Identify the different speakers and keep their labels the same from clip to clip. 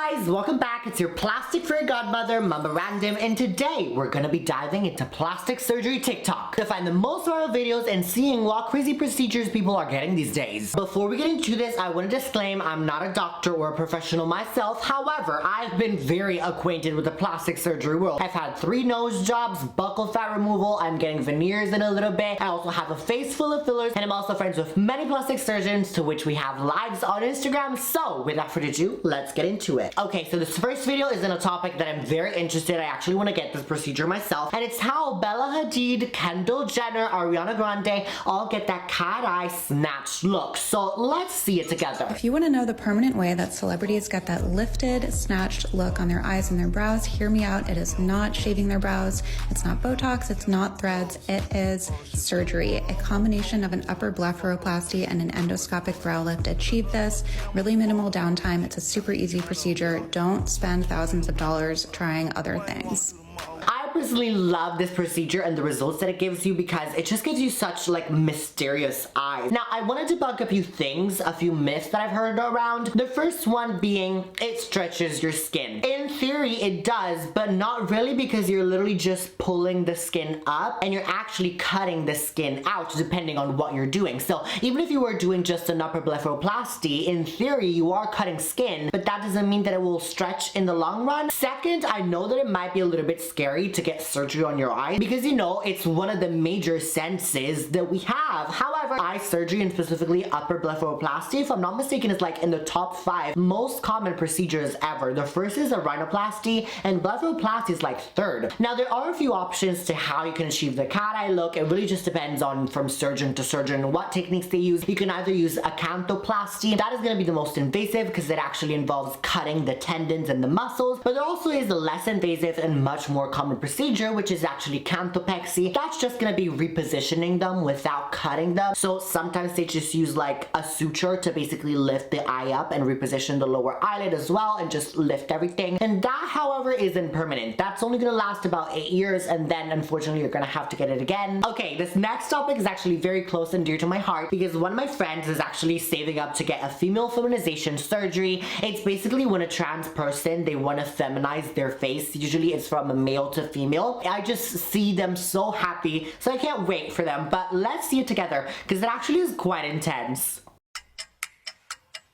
Speaker 1: guys, welcome back. It's your plastic-free godmother, Mama Random, and today we're gonna be diving into plastic surgery TikTok to find the most viral videos and seeing what crazy procedures people are getting these days. Before we get into this, I want to disclaim I'm not a doctor or a professional myself. However, I've been very acquainted with the plastic surgery world. I've had 3 nose jobs, buccal fat removal, I'm getting veneers in a little bit. I also have a face full of fillers, and I'm also friends with many plastic surgeons to which we have lives on Instagram. So without further ado, let's get into it. Okay, so this first video is in a topic that I'm very interested in. I actually want to get this procedure myself, and it's how Bella Hadid, Kendall Jenner, Ariana Grande all get that cat eye snatched look. So let's see it together.
Speaker 2: If you want to know the permanent way that celebrities get that lifted, snatched look on their eyes and their brows, hear me out. It is not shaving their brows. It's not Botox. It's not threads. It is surgery. A combination of an upper blepharoplasty and an endoscopic brow lift achieve this. Really minimal downtime. It's a super easy procedure. Don't spend thousands of dollars trying other things.
Speaker 1: I personally love this procedure and the results that it gives you because it just gives you such like mysterious eyes. Now, I want to debunk a few things, a few myths that I've heard around. The first one being it stretches your skin. In theory, it does, but not really, because you're literally just pulling the skin up and you're actually cutting the skin out depending on what you're doing. So even if you were doing just an upper blepharoplasty, in theory, you are cutting skin, but that doesn't mean that it will stretch in the long run. Second, I know that it might be a little bit scary to get surgery on your eye because, you know, it's one of the major senses that we have. However, eye surgery, and specifically upper blepharoplasty, if I'm not mistaken, is like in the top 5 most common procedures ever. The first is a rhinoplasty, and blepharoplasty is like 3rd. Now, there are a few options to how you can achieve the cat eye look. It really just depends on from surgeon to surgeon what techniques they use. You can either use acanthoplasty. That is going to be the most invasive because it actually involves cutting the tendons and the muscles, but there also is a less invasive and much more common procedure, which is actually canthopexy. That's just going to be repositioning them without cutting them. So sometimes they just use like a suture to basically lift the eye up and reposition the lower eyelid as well and just lift everything. And that, however, isn't permanent. That's only going to last about 8 years, and then unfortunately you're going to have to get it again. Okay, this next topic is actually very close and dear to my heart because one of my friends is actually saving up to get a female feminization surgery. It's basically when a trans person, they want to feminize their face. Usually it's from a male to female. I just see them so happy, so I can't wait for them. But let's see it together because it actually is quite intense.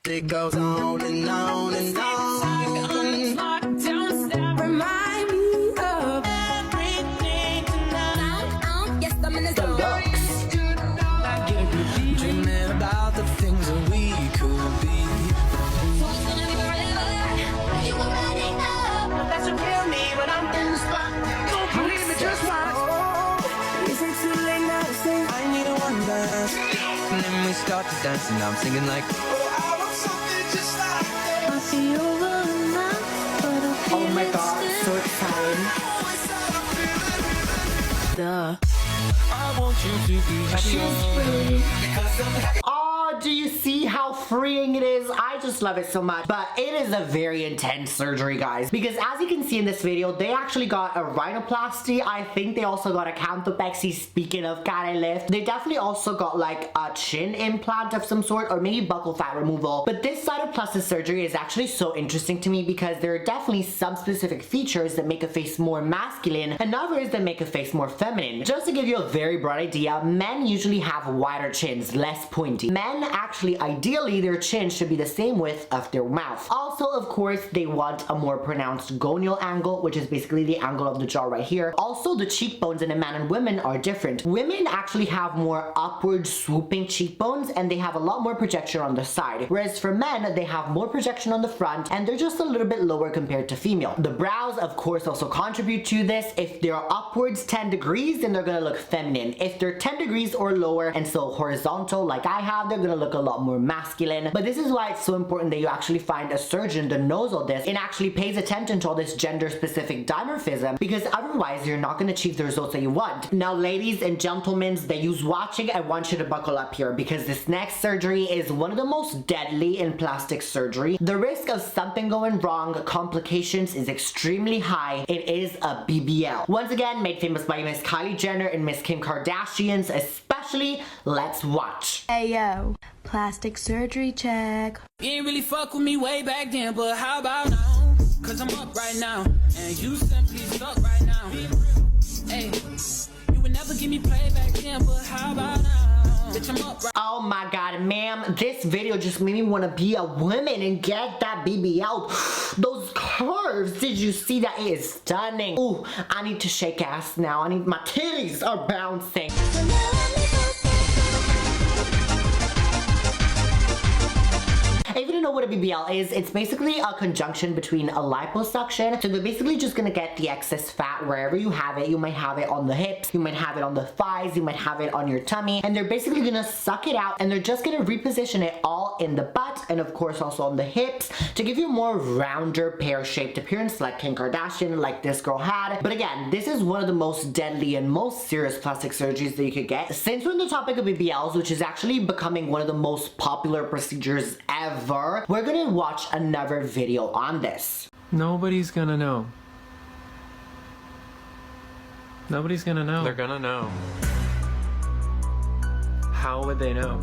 Speaker 3: It goes on and on and on.
Speaker 4: Remind me of everything tonight. Yes, I'm in this
Speaker 1: The looks.
Speaker 3: Dreaming about the things that we could be.
Speaker 4: You already know.
Speaker 3: That's a real me when I'm in the spot. Don't believe me, just watch. Is it too late now to say I need a one dance? And then we start to dance and I'm singing like, oh, I want something just like that.
Speaker 4: I feel alive, but I feel
Speaker 1: Oh my
Speaker 4: it
Speaker 1: god, so exciting.
Speaker 4: Duh.
Speaker 3: I want you to be happy. Because I'm happy.
Speaker 1: Oh, do you see how freeing it is? I just love it so much. But it is a very intense surgery, guys, because as you can see in this video, they actually got a rhinoplasty. I think they also got a canthopexy. Speaking of cat eye lift, they definitely also got like a chin implant of some sort, or maybe buccal fat removal. But this side of plastic surgery is actually so interesting to me because there are definitely some specific features that make a face more masculine and others that make a face more feminine. Just to give you a very broad idea, men usually have wider chins, less pointy. Men actually, ideally, their chin should be the same width of their mouth. Also, of course, they want a more pronounced gonial angle, which is basically the angle of the jaw right here. Also, the cheekbones in a man and women are different. Women actually have more upward swooping cheekbones and they have a lot more projection on the side, whereas for men, they have more projection on the front and they're just a little bit lower compared to female. The brows, of course, also contribute to this. If they're upwards 10 degrees, then they're gonna look feminine. If they're 10 degrees or lower and so horizontal like I have, they're gonna look a lot more masculine. But this is why it's so important that you actually find a surgeon that knows all this and actually pays attention to all this gender specific dimorphism, because otherwise you're not going to achieve the results that you want. Now, ladies and gentlemen that use watching, I want you to buckle up here because this next surgery is one of the most deadly in plastic surgery. The risk of something going wrong, complications, is extremely high. It is a BBL. Once again, made famous by Miss Kylie Jenner and Miss Kim Kardashians especially. Let's watch.
Speaker 5: Hey yo, plastic surgery check.
Speaker 3: You ain't really fuck with me way back then, but how about now? cause I'm up right now. And you simply stuck right now. Hey, you would never give me playback then, but how about now? Bitch, I'm up right.
Speaker 1: Oh my god, ma'am, this video just made me want to be a woman and get that BBL. Those curves, did you see that? It is stunning. Ooh, I need to shake ass now. I need, my titties are bouncing. If you don't know what a BBL is, it's basically a conjunction between a liposuction. So they're basically just gonna get the excess fat wherever you have it. You might have it on the hips, you might have it on the thighs, you might have it on your tummy, and they're basically gonna suck it out and they're just gonna reposition it all in the butt and of course also on the hips to give you a more rounder, pear-shaped appearance like Kim Kardashian, like this girl had. But again, this is one of the most deadly and most serious plastic surgeries that you could get. Since we're on the topic of BBLs, which is actually becoming one of the most popular procedures ever, we're gonna watch another video on this.
Speaker 5: Nobody's gonna know. Nobody's gonna know. They're gonna know. How would they know?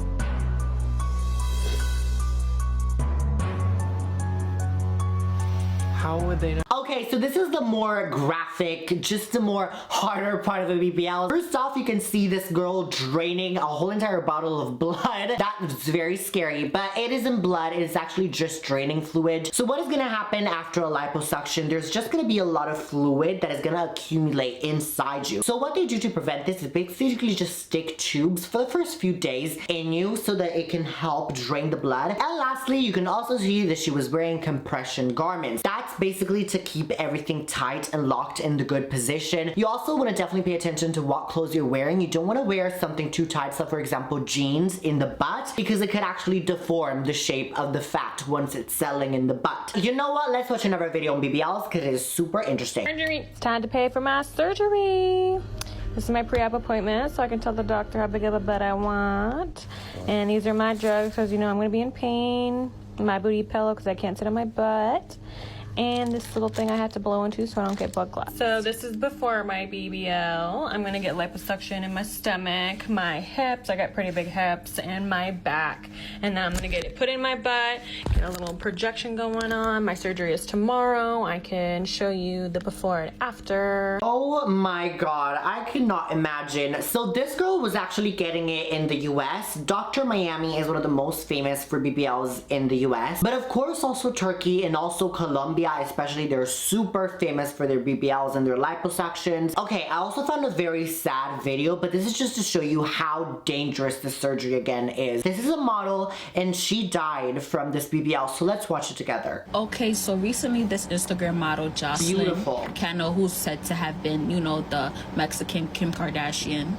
Speaker 5: How would they know?
Speaker 1: Okay, so this is the more graphic, just the more harder part of the BBL. First off, you can see this girl draining a whole entire bottle of blood. That's very scary, but it isn't blood, it's actually just draining fluid. So what is gonna happen after a liposuction? There's just gonna be a lot of fluid that is gonna accumulate inside you. So what they do to prevent this is basically just stick tubes for the first few days in you so that it can help drain the blood. And lastly, you can also see that she was wearing compression garments. That's basically to keep everything tight and locked in the good position. You also want to definitely pay attention to what clothes you're wearing. You don't want to wear something too tight, so for example jeans in the butt, because it could actually deform the shape of the fat once it's settling in the butt. You know what, let's watch another video on BBLs because it is super interesting.
Speaker 6: Surgery. It's time to pay for my surgery. This is my pre-op appointment so I can tell the doctor how big of a butt I want. And these are my drugs because you know I'm going to be in pain. My booty pillow because I can't sit on my butt. And this little thing I have to blow into so I don't get blood clots. So this is before my BBL. I'm gonna get liposuction in my stomach, my hips, I got pretty big hips, and my back. And then I'm gonna get it put in my butt, get a little projection going on. My surgery is tomorrow. I can show you the before and after.
Speaker 1: Oh my god, I cannot imagine. So this girl was actually getting it in the US. Dr. Miami is one of the most famous for BBLs in the US. But of course also Turkey and also Colombia especially, they're super famous for their BBLs and their liposuctions. Okay, I also found a very sad video, but this is just to show you how dangerous this surgery again is. This is a model and she died from this BBL, so let's watch it together.
Speaker 7: Okay, so recently this Instagram model, Jocelyn Cano, who's said to have been, you know, the Mexican Kim Kardashian,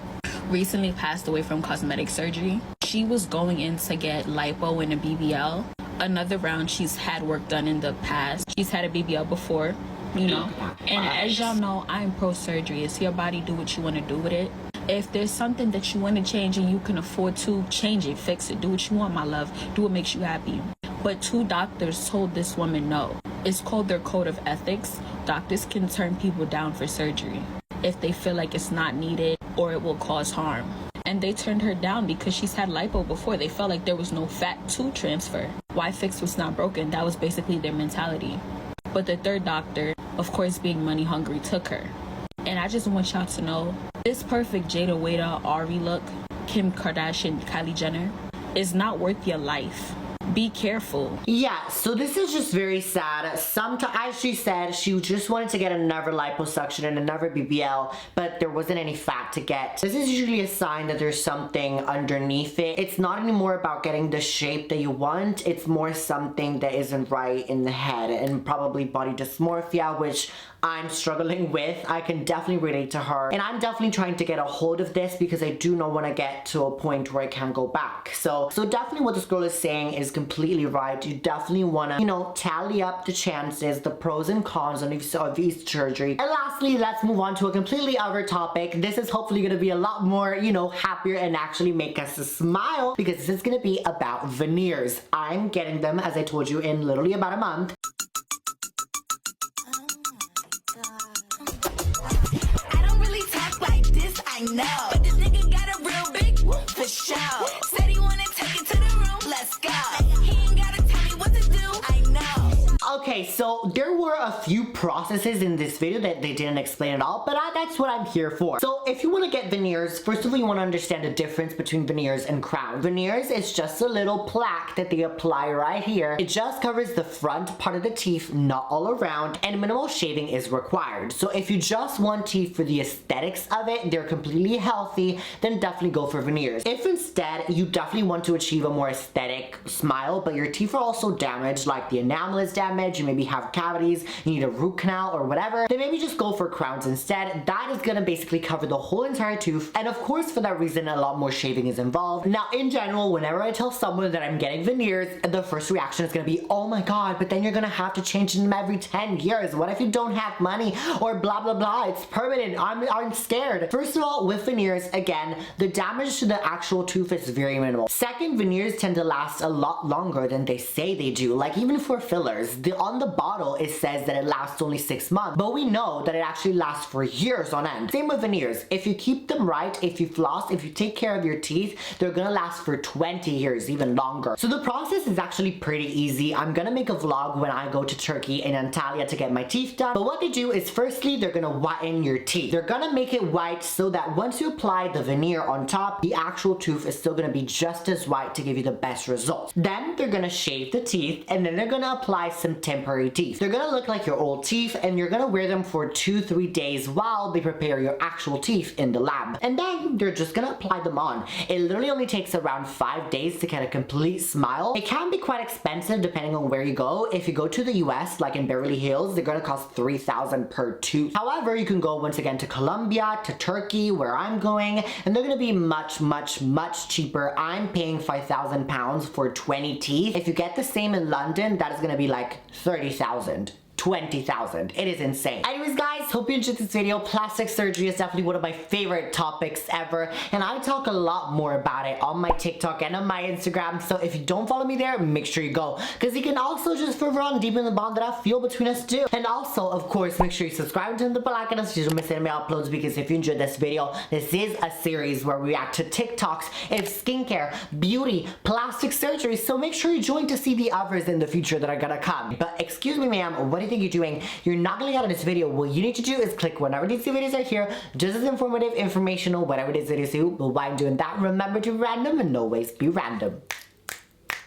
Speaker 7: recently passed away from cosmetic surgery. She was going in to get lipo and a BBL. Another round, she's had work done in the past. She's had a BBL before, you know. And as y'all know, I'm pro-surgery. It's your body, do what you want to do with it. If there's something that you want to change and you can afford to, change it, fix it, do what you want, my love. Do what makes you happy. But 2 doctors told this woman no. It's called their code of ethics. Doctors can turn people down for surgery if they feel like it's not needed or it will cause harm. And they turned her down because she's had lipo before. They felt like there was no fat to transfer. Why fix what's not broken? That was basically their mentality. But the 3rd doctor, of course being money hungry, took her. And I just want y'all to know, this perfect Jada Wada Ari look, Kim Kardashian, Kylie Jenner, is not worth your life. Be careful.
Speaker 1: Yeah, so this is just very sad. As she said, she just wanted to get another liposuction and another BBL, but there wasn't any fat to get. This is usually a sign that there's something underneath it. It's not anymore about getting the shape that you want. It's more something that isn't right in the head, and probably body dysmorphia, which I'm struggling with. I can definitely relate to her. And I'm definitely trying to get a hold of this because I do not want to get to a point where I can't go back. So definitely what this girl is saying is completely right. You definitely want to, you know, tally up the chances, the pros and cons of each surgery. And lastly, let's move on to a completely other topic. This is hopefully going to be a lot more, you know, happier and actually make us smile because this is going to be about veneers. I'm getting them, as I told you, in literally about a month.
Speaker 4: I know, but this nigga got a real big whoop for sure. Said he wanna take it to the room, let's go. He ain't gotta tell me what to do, I know.
Speaker 1: Okay, so there were a few processes in this video that they didn't explain at all, but that's what I'm here for. So if you want to get veneers, first of all, you want to understand the difference between veneers and crown. Veneers is just a little plaque that they apply right here. It just covers the front part of the teeth, not all around, and minimal shaving is required. So if you just want teeth for the aesthetics of it, they're completely healthy, then definitely go for veneers. If instead you definitely want to achieve a more aesthetic smile, but your teeth are also damaged, like the enamel is damaged, you maybe have cavities, you need a root canal or whatever, then maybe just go for crowns instead. That is gonna basically cover the whole entire tooth, and of course for that reason a lot more shaving is involved. Now in general, whenever I tell someone that I'm getting veneers, the first reaction is gonna be, oh my god, but then you're gonna have to change them every 10 years. What if you don't have money? Or blah blah blah, it's permanent, I'm scared. First of all, with veneers, again, the damage to the actual tooth is very minimal. Second, veneers tend to last a lot longer than they say they do. Like even for fillers, on the bottle it says that it lasts only 6 months, but we know that it actually lasts for years on end. Same with veneers. If you keep them right, if you floss, if you take care of your teeth, they're gonna last for 20 years, even longer. So the process is actually pretty easy. I'm gonna make a vlog when I go to Turkey and Antalya to get my teeth done. But what they do is firstly, they're gonna whiten your teeth. They're gonna make it white so that once you apply the veneer on top, the actual tooth is still gonna be just as white to give you the best results. Then they're gonna shave the teeth, and then they're gonna apply some temporary teeth. They're gonna look like your old teeth, and you're gonna wear them for 2-3 days while they prepare your actual teeth in the lab. And then they're just gonna apply them on. It literally only takes around 5 days to get a complete smile. It can be quite expensive depending on where you go. If you go to the US, like in Beverly Hills, they're gonna cost $3,000 per tooth. However, you can go once again to Colombia, to Turkey, where I'm going, and they're gonna be much cheaper. I'm paying 5,000 pounds for 20 teeth. If you get the same in London, that is gonna be like 30,000. 20,000. It is insane. Anyways guys, hope you enjoyed this video. Plastic surgery is definitely one of my favorite topics ever, and I talk a lot more about it on my TikTok and on my Instagram, so if you don't follow me there, make sure you go, because you can also just further on deepen the bond that I feel between us too. And also, of course, make sure you subscribe and turn the bell icon so you don't miss any of my uploads, because if you enjoyed this video, this is a series where we react to TikToks, it's skincare, beauty, plastic surgery, so make sure you join to see the others in the future that are gonna come. But excuse me ma'am, what do you think you're doing? You're not gonna get out of this video. What you need to do is click whenever these videos are here, just as informative, informational, whatever it is that you do. But while I'm doing that, remember to be random and always be random.